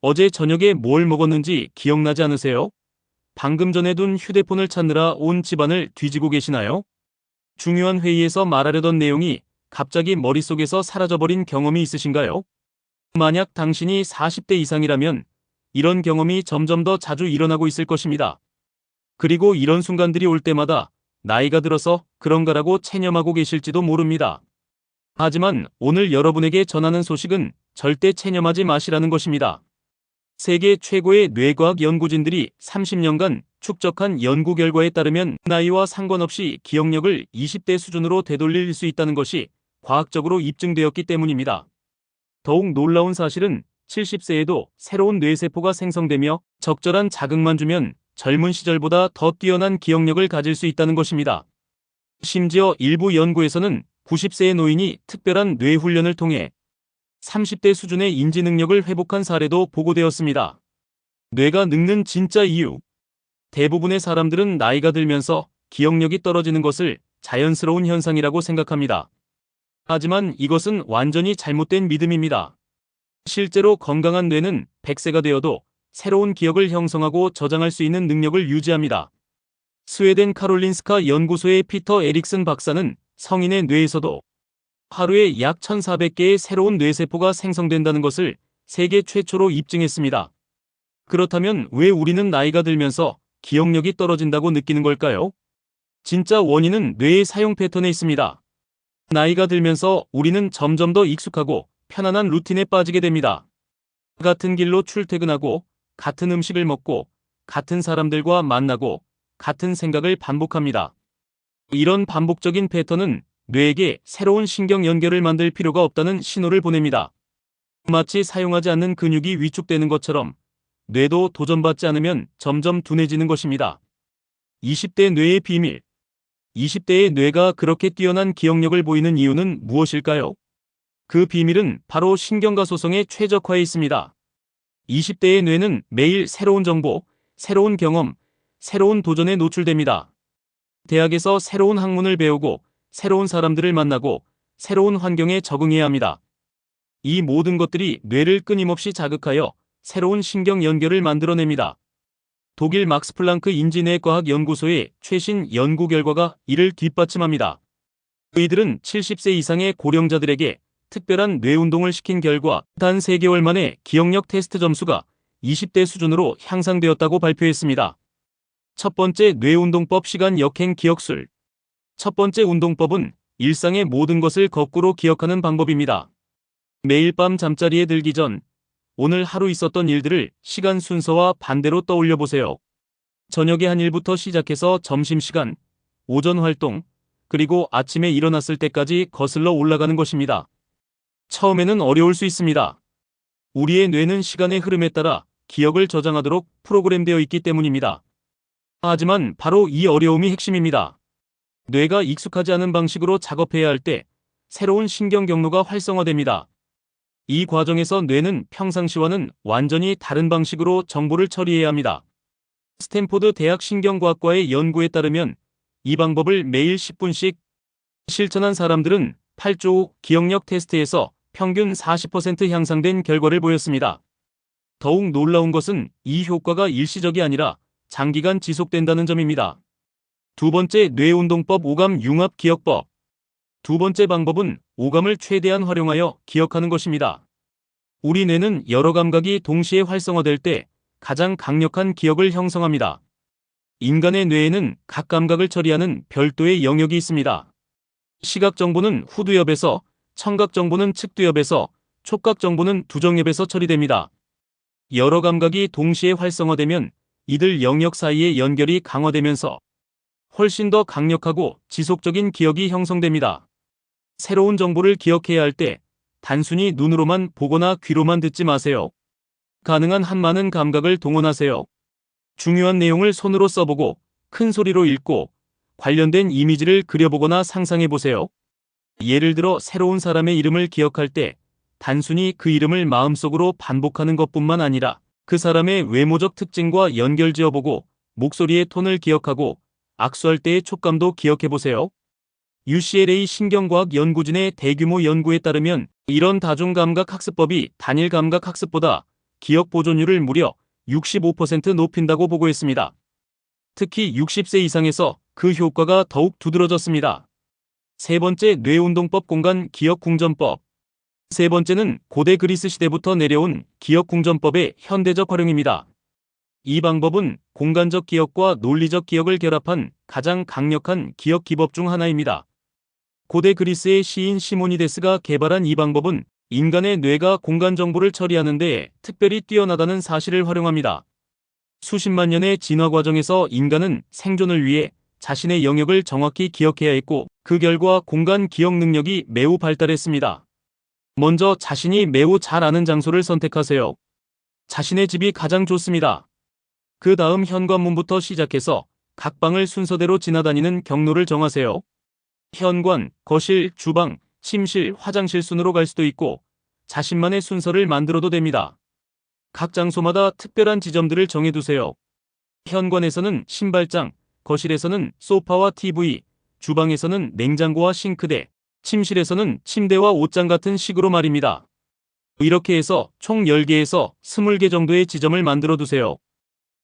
어제 저녁에 뭘 먹었는지 기억나지 않으세요? 방금 전에 둔 휴대폰을 찾느라 온 집안을 뒤지고 계시나요? 중요한 회의에서 말하려던 내용이 갑자기 머릿속에서 사라져버린 경험이 있으신가요? 만약 당신이 40대 이상이라면 이런 경험이 점점 더 자주 일어나고 있을 것입니다. 그리고 이런 순간들이 올 때마다 나이가 들어서 그런가라고 체념하고 계실지도 모릅니다. 하지만 오늘 여러분에게 전하는 소식은 절대 체념하지 마시라는 것입니다. 세계 최고의 뇌과학 연구진들이 30년간 축적한 연구 결과에 따르면 나이와 상관없이 기억력을 20대 수준으로 되돌릴 수 있다는 것이 과학적으로 입증되었기 때문입니다. 더욱 놀라운 사실은 70세에도 새로운 뇌세포가 생성되며 적절한 자극만 주면 젊은 시절보다 더 뛰어난 기억력을 가질 수 있다는 것입니다. 심지어 일부 연구에서는 90세의 노인이 특별한 뇌 훈련을 통해 30대 수준의 인지 능력을 회복한 사례도 보고되었습니다. 뇌가 늙는 진짜 이유. 대부분의 사람들은 나이가 들면서 기억력이 떨어지는 것을 자연스러운 현상이라고 생각합니다. 하지만 이것은 완전히 잘못된 믿음입니다. 실제로 건강한 뇌는 100세가 되어도 새로운 기억을 형성하고 저장할 수 있는 능력을 유지합니다. 스웨덴 카롤린스카 연구소의 피터 에릭슨 박사는 성인의 뇌에서도 하루에 약 1,400개의 새로운 뇌세포가 생성된다는 것을 세계 최초로 입증했습니다. 그렇다면 왜 우리는 나이가 들면서 기억력이 떨어진다고 느끼는 걸까요? 진짜 원인은 뇌의 사용 패턴에 있습니다. 나이가 들면서 우리는 점점 더 익숙하고 편안한 루틴에 빠지게 됩니다. 같은 길로 출퇴근하고, 같은 음식을 먹고, 같은 사람들과 만나고, 같은 생각을 반복합니다. 이런 반복적인 패턴은 뇌에게 새로운 신경 연결을 만들 필요가 없다는 신호를 보냅니다. 마치 사용하지 않는 근육이 위축되는 것처럼 뇌도 도전받지 않으면 점점 둔해지는 것입니다. 20대 뇌의 비밀. 20대의 뇌가 그렇게 뛰어난 기억력을 보이는 이유는 무엇일까요? 그 비밀은 바로 신경과 소성의 최적화에 있습니다. 20대의 뇌는 매일 새로운 정보, 새로운 경험, 새로운 도전에 노출됩니다. 대학에서 새로운 학문을 배우고 새로운 사람들을 만나고 새로운 환경에 적응해야 합니다. 이 모든 것들이 뇌를 끊임없이 자극하여 새로운 신경 연결을 만들어냅니다. 독일 막스 플랑크 인지뇌과학 연구소의 최신 연구 결과가 이를 뒷받침합니다. 이들은 70세 이상의 고령자들에게 특별한 뇌 운동을 시킨 결과 단 3개월 만에 기억력 테스트 점수가 20대 수준으로 향상되었다고 발표했습니다. 첫 번째 뇌운동법 시간 역행 기억술. 첫 번째 운동법은 일상의 모든 것을 거꾸로 기억하는 방법입니다. 매일 밤 잠자리에 들기 전 오늘 하루 있었던 일들을 시간 순서와 반대로 떠올려 보세요. 저녁에 한 일부터 시작해서 점심시간, 오전 활동, 그리고 아침에 일어났을 때까지 거슬러 올라가는 것입니다. 처음에는 어려울 수 있습니다. 우리의 뇌는 시간의 흐름에 따라 기억을 저장하도록 프로그램되어 있기 때문입니다. 하지만 바로 이 어려움이 핵심입니다. 뇌가 익숙하지 않은 방식으로 작업해야 할 때 새로운 신경 경로가 활성화됩니다. 이 과정에서 뇌는 평상시와는 완전히 다른 방식으로 정보를 처리해야 합니다. 스탠포드 대학 신경과학과의 연구에 따르면 이 방법을 매일 10분씩 실천한 사람들은 8주 후 기억력 테스트에서 평균 40% 향상된 결과를 보였습니다. 더욱 놀라운 것은 이 효과가 일시적이 아니라 장기간 지속된다는 점입니다. 두 번째 뇌운동법 오감 융합 기억법. 두 번째 방법은 오감을 최대한 활용하여 기억하는 것입니다. 우리 뇌는 여러 감각이 동시에 활성화될 때 가장 강력한 기억을 형성합니다. 인간의 뇌에는 각 감각을 처리하는 별도의 영역이 있습니다. 시각 정보는 후두엽에서, 청각 정보는 측두엽에서, 촉각 정보는 두정엽에서 처리됩니다. 여러 감각이 동시에 활성화되면 이들 영역 사이의 연결이 강화되면서 훨씬 더 강력하고 지속적인 기억이 형성됩니다. 새로운 정보를 기억해야 할 때 단순히 눈으로만 보거나 귀로만 듣지 마세요. 가능한 한 많은 감각을 동원하세요. 중요한 내용을 손으로 써보고 큰 소리로 읽고 관련된 이미지를 그려보거나 상상해보세요. 예를 들어 새로운 사람의 이름을 기억할 때 단순히 그 이름을 마음속으로 반복하는 것뿐만 아니라 그 사람의 외모적 특징과 연결지어보고 목소리의 톤을 기억하고 악수할 때의 촉감도 기억해보세요. UCLA 신경과학 연구진의 대규모 연구에 따르면 이런 다중감각 학습법이 단일 감각 학습보다 기억 보존율을 무려 65% 높인다고 보고했습니다. 특히 60세 이상에서 그 효과가 더욱 두드러졌습니다. 세 번째, 뇌운동법 공간 기억 궁전법. 세 번째는 고대 그리스 시대부터 내려온 기억 궁전법의 현대적 활용입니다. 이 방법은 공간적 기억과 논리적 기억을 결합한 가장 강력한 기억 기법 중 하나입니다. 고대 그리스의 시인 시모니데스가 개발한 이 방법은 인간의 뇌가 공간 정보를 처리하는 데 특별히 뛰어나다는 사실을 활용합니다. 수십만 년의 진화 과정에서 인간은 생존을 위해 자신의 영역을 정확히 기억해야 했고, 그 결과 공간 기억 능력이 매우 발달했습니다. 먼저 자신이 매우 잘 아는 장소를 선택하세요. 자신의 집이 가장 좋습니다. 그 다음 현관문부터 시작해서 각 방을 순서대로 지나다니는 경로를 정하세요. 현관, 거실, 주방, 침실, 화장실 순으로 갈 수도 있고 자신만의 순서를 만들어도 됩니다. 각 장소마다 특별한 지점들을 정해두세요. 현관에서는 신발장, 거실에서는 소파와 TV, 주방에서는 냉장고와 싱크대, 침실에서는 침대와 옷장 같은 식으로 말입니다. 이렇게 해서 총 10개에서 20개 정도의 지점을 만들어 두세요.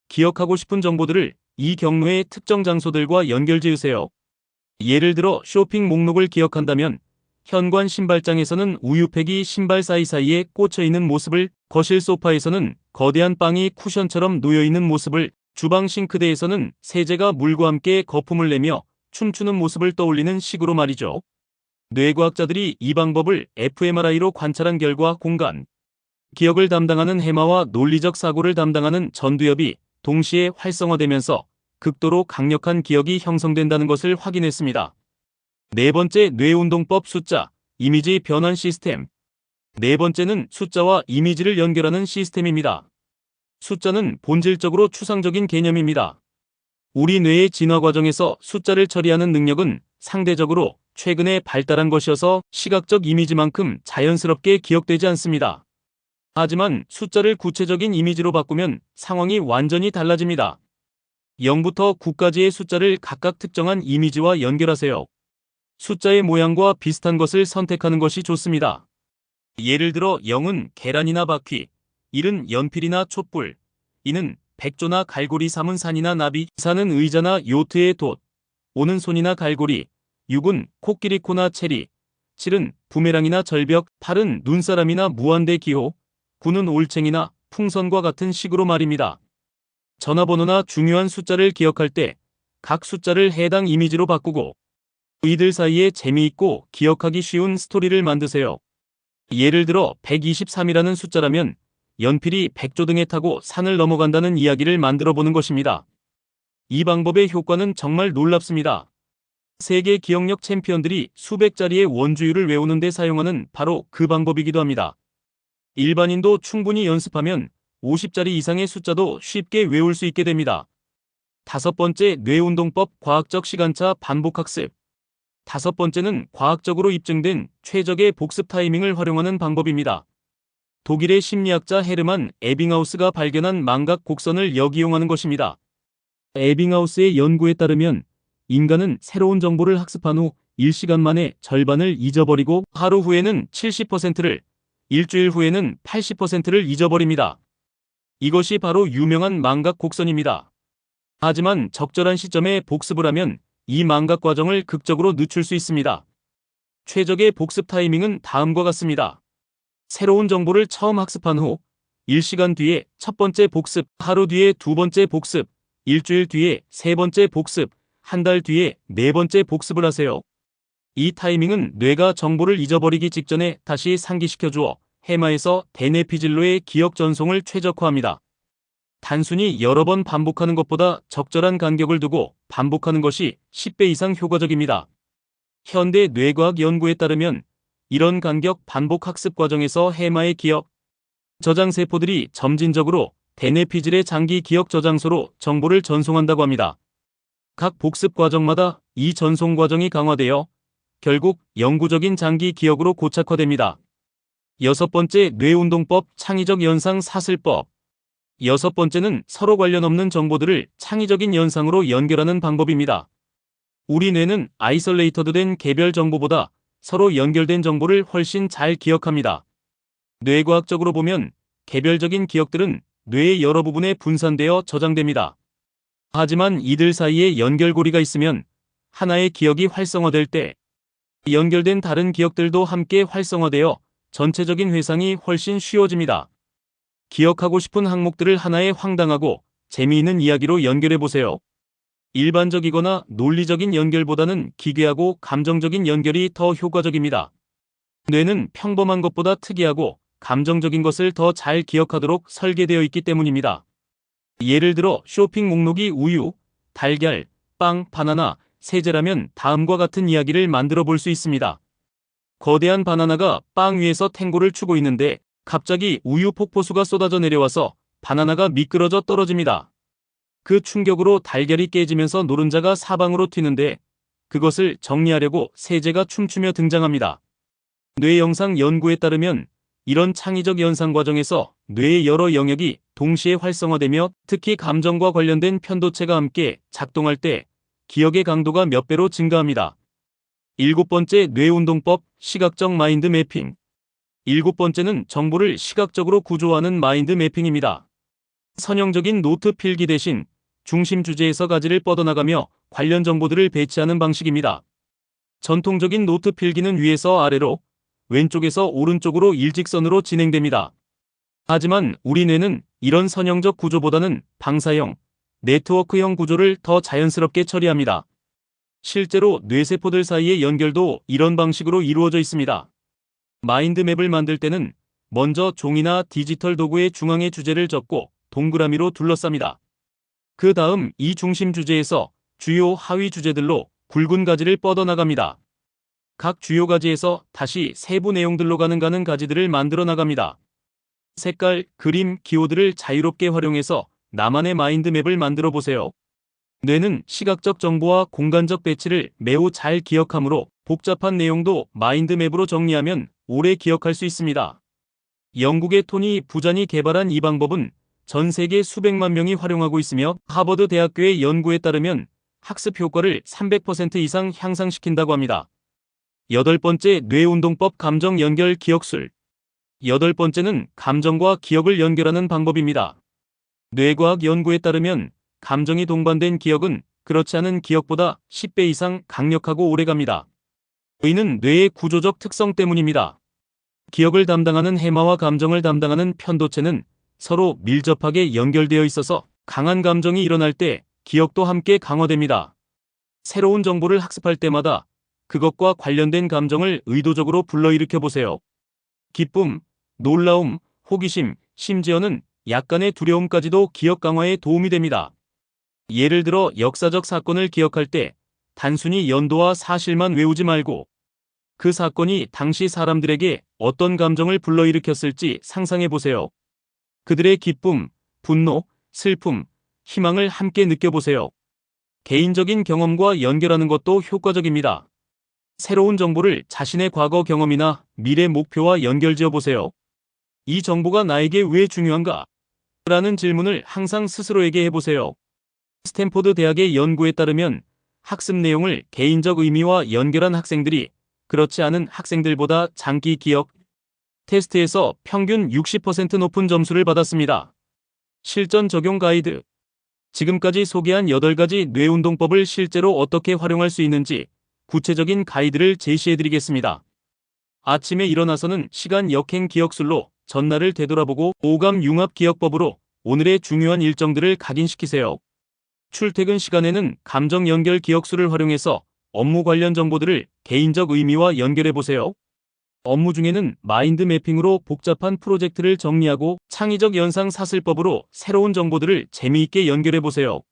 기억하고 싶은 정보들을 이 경로의 특정 장소들과 연결지으세요. 예를 들어 쇼핑 목록을 기억한다면 현관 신발장에서는 우유팩이 신발 사이사이에 꽂혀있는 모습을, 거실 소파에서는 거대한 빵이 쿠션처럼 놓여있는 모습을, 주방 싱크대에서는 세제가 물과 함께 거품을 내며 춤추는 모습을 떠올리는 식으로 말이죠. 뇌과학자들이 이 방법을 fMRI로 관찰한 결과 공간 기억을 담당하는 해마와 논리적 사고를 담당하는 전두엽이 동시에 활성화되면서 극도로 강력한 기억이 형성된다는 것을 확인했습니다. 네 번째, 뇌운동법 숫자, 이미지 변환 시스템. 네 번째는 숫자와 이미지를 연결하는 시스템입니다. 숫자는 본질적으로 추상적인 개념입니다. 우리 뇌의 진화 과정에서 숫자를 처리하는 능력은 상대적으로 최근에 발달한 것이어서 시각적 이미지만큼 자연스럽게 기억되지 않습니다. 하지만 숫자를 구체적인 이미지로 바꾸면 상황이 완전히 달라집니다. 0부터 9까지의 숫자를 각각 특정한 이미지와 연결하세요. 숫자의 모양과 비슷한 것을 선택하는 것이 좋습니다. 예를 들어 0은 계란이나 바퀴, 1은 연필이나 촛불, 2는 백조나 갈고리, 3은 산이나 나비, 4는 의자나 요트의 돛, 5는 손이나 갈고리, 6은 코끼리 코나 체리, 7은 부메랑이나 절벽, 8은 눈사람이나 무한대 기호, 9는 올챙이나 풍선과 같은 식으로 말입니다. 전화번호나 중요한 숫자를 기억할 때 각 숫자를 해당 이미지로 바꾸고 이들 사이에 재미있고 기억하기 쉬운 스토리를 만드세요. 예를 들어 123이라는 숫자라면 연필이 백조등에 타고 산을 넘어간다는 이야기를 만들어 보는 것입니다. 이 방법의 효과는 정말 놀랍습니다. 세계 기억력 챔피언들이 수백 자리의 원주율을 외우는 데 사용하는 바로 그 방법이기도 합니다. 일반인도 충분히 연습하면 50자리 이상의 숫자도 쉽게 외울 수 있게 됩니다. 다섯 번째, 뇌운동법 과학적 시간차 반복학습. 다섯 번째는 과학적으로 입증된 최적의 복습 타이밍을 활용하는 방법입니다. 독일의 심리학자 헤르만 에빙하우스가 발견한 망각 곡선을 역이용하는 것입니다. 에빙하우스의 연구에 따르면 인간은 새로운 정보를 학습한 후 1시간 만에 절반을 잊어버리고 하루 후에는 70%를, 일주일 후에는 80%를 잊어버립니다. 이것이 바로 유명한 망각 곡선입니다. 하지만 적절한 시점에 복습을 하면 이 망각 과정을 극적으로 늦출 수 있습니다. 최적의 복습 타이밍은 다음과 같습니다. 새로운 정보를 처음 학습한 후 1시간 뒤에 첫 번째 복습, 하루 뒤에 두 번째 복습, 일주일 뒤에 세 번째 복습, 한 달 뒤에 네 번째 복습을 하세요. 이 타이밍은 뇌가 정보를 잊어버리기 직전에 다시 상기시켜 주어 해마에서 대뇌피질로의 기억 전송을 최적화합니다. 단순히 여러 번 반복하는 것보다 적절한 간격을 두고 반복하는 것이 10배 이상 효과적입니다. 현대 뇌과학 연구에 따르면 이런 간격 반복 학습 과정에서 해마의 기억 저장 세포들이 점진적으로 대뇌피질의 장기 기억 저장소로 정보를 전송한다고 합니다. 각 복습 과정마다 이 전송 과정이 강화되어 결국 영구적인 장기 기억으로 고착화됩니다. 여섯 번째, 뇌운동법 창의적 연상 사슬법. 여섯 번째는 서로 관련 없는 정보들을 창의적인 연상으로 연결하는 방법입니다. 우리 뇌는 아이솔레이터드된 개별 정보보다 서로 연결된 정보를 훨씬 잘 기억합니다. 뇌과학적으로 보면 개별적인 기억들은 뇌의 여러 부분에 분산되어 저장됩니다. 하지만 이들 사이에 연결고리가 있으면 하나의 기억이 활성화될 때 연결된 다른 기억들도 함께 활성화되어 전체적인 회상이 훨씬 쉬워집니다. 기억하고 싶은 항목들을 하나의 황당하고 재미있는 이야기로 연결해 보세요. 일반적이거나 논리적인 연결보다는 기괴하고 감정적인 연결이 더 효과적입니다. 뇌는 평범한 것보다 특이하고 감정적인 것을 더 잘 기억하도록 설계되어 있기 때문입니다. 예를 들어 쇼핑 목록이 우유, 달걀, 빵, 바나나, 세제라면 다음과 같은 이야기를 만들어 볼 수 있습니다. 거대한 바나나가 빵 위에서 탱고를 추고 있는데 갑자기 우유 폭포수가 쏟아져 내려와서 바나나가 미끄러져 떨어집니다. 그 충격으로 달걀이 깨지면서 노른자가 사방으로 튀는데 그것을 정리하려고 세제가 춤추며 등장합니다. 뇌 영상 연구에 따르면 이런 창의적 연상 과정에서 뇌의 여러 영역이 동시에 활성화되며 특히 감정과 관련된 편도체가 함께 작동할 때 기억의 강도가 몇 배로 증가합니다. 7번째 뇌운동법, 시각적 마인드 매핑. 7번째는 정보를 시각적으로 구조하는 마인드 매핑입니다. 선형적인 노트 필기 대신 중심 주제에서 가지를 뻗어나가며 관련 정보들을 배치하는 방식입니다. 전통적인 노트 필기는 위에서 아래로, 왼쪽에서 오른쪽으로 일직선으로 진행됩니다. 하지만 우리 뇌는 이런 선형적 구조보다는 방사형, 네트워크형 구조를 더 자연스럽게 처리합니다. 실제로 뇌세포들 사이의 연결도 이런 방식으로 이루어져 있습니다. 마인드맵을 만들 때는 먼저 종이나 디지털 도구의 중앙에 주제를 적고 동그라미로 둘러쌉니다. 그 다음 이 중심 주제에서 주요 하위 주제들로 굵은 가지를 뻗어나갑니다. 각 주요 가지에서 다시 세부 내용들로 가는 가지들을 만들어 나갑니다. 색깔, 그림, 기호들을 자유롭게 활용해서 나만의 마인드맵을 만들어 보세요. 뇌는 시각적 정보와 공간적 배치를 매우 잘 기억하므로 복잡한 내용도 마인드맵으로 정리하면 오래 기억할 수 있습니다. 영국의 토니 부잔이 개발한 이 방법은 전 세계 수백만 명이 활용하고 있으며 하버드 대학교의 연구에 따르면 학습 효과를 300% 이상 향상시킨다고 합니다. 8번째 뇌운동법 감정 연결 기억술. 8번째는 감정과 기억을 연결하는 방법입니다. 뇌과학 연구에 따르면 감정이 동반된 기억은 그렇지 않은 기억보다 10배 이상 강력하고 오래갑니다. 이는 뇌의 구조적 특성 때문입니다. 기억을 담당하는 해마와 감정을 담당하는 편도체는 서로 밀접하게 연결되어 있어서 강한 감정이 일어날 때 기억도 함께 강화됩니다. 새로운 정보를 학습할 때마다 그것과 관련된 감정을 의도적으로 불러일으켜 보세요. 기쁨, 놀라움, 호기심, 심지어는 약간의 두려움까지도 기억 강화에 도움이 됩니다. 예를 들어 역사적 사건을 기억할 때 단순히 연도와 사실만 외우지 말고 그 사건이 당시 사람들에게 어떤 감정을 불러일으켰을지 상상해 보세요. 그들의 기쁨, 분노, 슬픔, 희망을 함께 느껴보세요. 개인적인 경험과 연결하는 것도 효과적입니다. 새로운 정보를 자신의 과거 경험이나 미래 목표와 연결지어 보세요. 이 정보가 나에게 왜 중요한가? 라는 질문을 항상 스스로에게 해보세요. 스탠포드 대학의 연구에 따르면 학습 내용을 개인적 의미와 연결한 학생들이 그렇지 않은 학생들보다 장기 기억 테스트에서 평균 60% 높은 점수를 받았습니다. 실전 적용 가이드. 지금까지 소개한 8가지 뇌운동법을 실제로 어떻게 활용할 수 있는지 구체적인 가이드를 제시해드리겠습니다. 아침에 일어나서는 시간 역행 기억술로 전날을 되돌아보고 오감 융합 기억법으로 오늘의 중요한 일정들을 각인시키세요. 출퇴근 시간에는 감정 연결 기억술을 활용해서 업무 관련 정보들을 개인적 의미와 연결해보세요. 업무 중에는 마인드 매핑으로 복잡한 프로젝트를 정리하고 창의적 연상 사슬법으로 새로운 정보들을 재미있게 연결해보세요.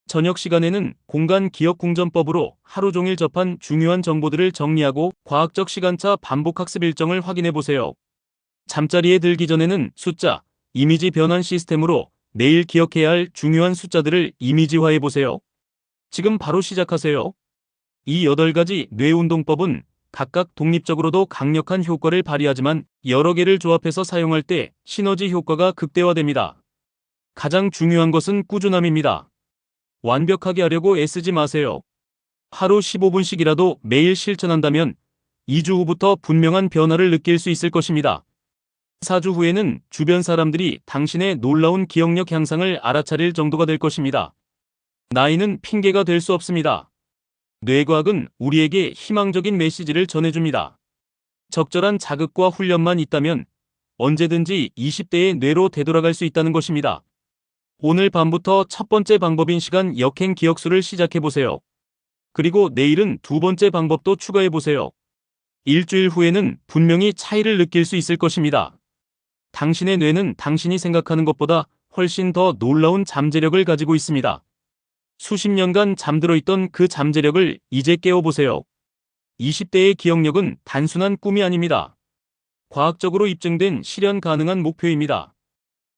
저녁 시간에는 공간 기억 궁전법으로 하루 종일 접한 중요한 정보들을 정리하고 과학적 시간차 반복 학습 일정을 확인해보세요. 잠자리에 들기 전에는 숫자, 이미지 변환 시스템으로 내일 기억해야 할 중요한 숫자들을 이미지화해보세요. 지금 바로 시작하세요. 이 8가지 뇌운동법은 각각 독립적으로도 강력한 효과를 발휘하지만 여러 개를 조합해서 사용할 때 시너지 효과가 극대화됩니다. 가장 중요한 것은 꾸준함입니다. 완벽하게 하려고 애쓰지 마세요. 하루 15분씩이라도 매일 실천한다면 2주 후부터 분명한 변화를 느낄 수 있을 것입니다. 4주 후에는 주변 사람들이 당신의 놀라운 기억력 향상을 알아차릴 정도가 될 것입니다. 나이는 핑계가 될 수 없습니다. 뇌과학은 우리에게 희망적인 메시지를 전해줍니다. 적절한 자극과 훈련만 있다면 언제든지 20대의 뇌로 되돌아갈 수 있다는 것입니다. 오늘 밤부터 첫 번째 방법인 시간 역행 기억술을 시작해보세요. 그리고 내일은 두 번째 방법도 추가해보세요. 일주일 후에는 분명히 차이를 느낄 수 있을 것입니다. 당신의 뇌는 당신이 생각하는 것보다 훨씬 더 놀라운 잠재력을 가지고 있습니다. 수십 년간 잠들어 있던 그 잠재력을 이제 깨워보세요. 20대의 기억력은 단순한 꿈이 아닙니다. 과학적으로 입증된 실현 가능한 목표입니다.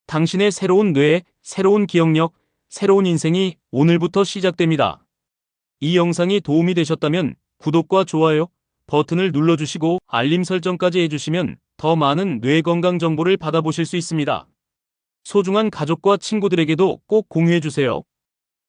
당신의 새로운 뇌, 새로운 기억력, 새로운 인생이 오늘부터 시작됩니다. 이 영상이 도움이 되셨다면 구독과 좋아요 버튼을 눌러주시고 알림 설정까지 해주시면 더 많은 뇌 건강 정보를 받아보실 수 있습니다. 소중한 가족과 친구들에게도 꼭 공유해주세요.